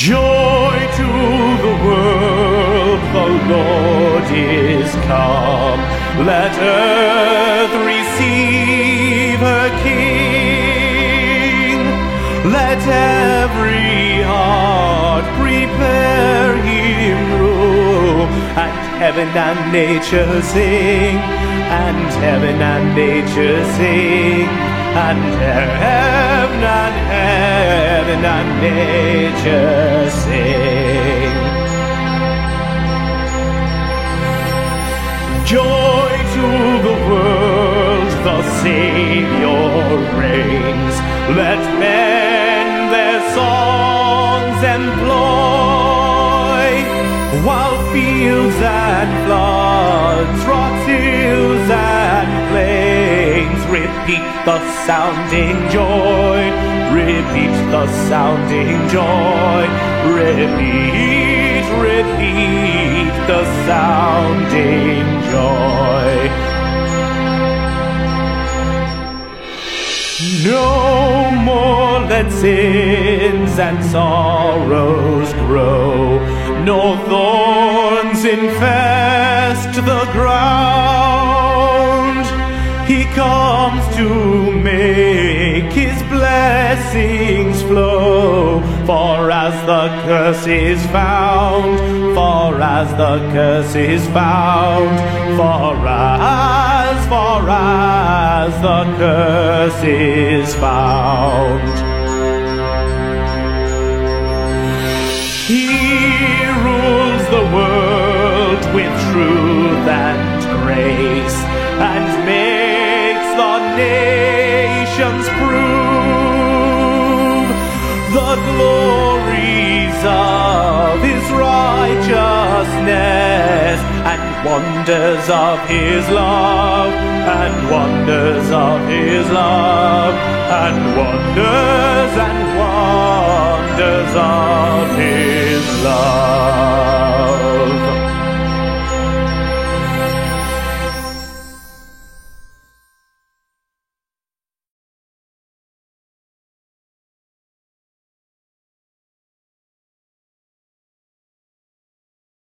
Joy to the world, the Lord is come. Let earth receive her King. Let every heart prepare him room. And heaven and nature sing, and heaven and nature sing, and heaven and nature sing. Joy to the world, the Savior reigns. Let men their songs employ, while fields and floods, rocks, hills and plains repeat the sounding joy, repeat the sounding joy, repeat, repeat the sounding joy. No more let sins and sorrows grow, nor thorns infest the ground. He comes to make his blessings flow, for as the curse is found, for as the curse is found, for as the curse is found. He rules the world with truth and grace, and makes the nations prove the glories of his righteousness, and wonders of his love, and wonders of his love, and wonders of his love.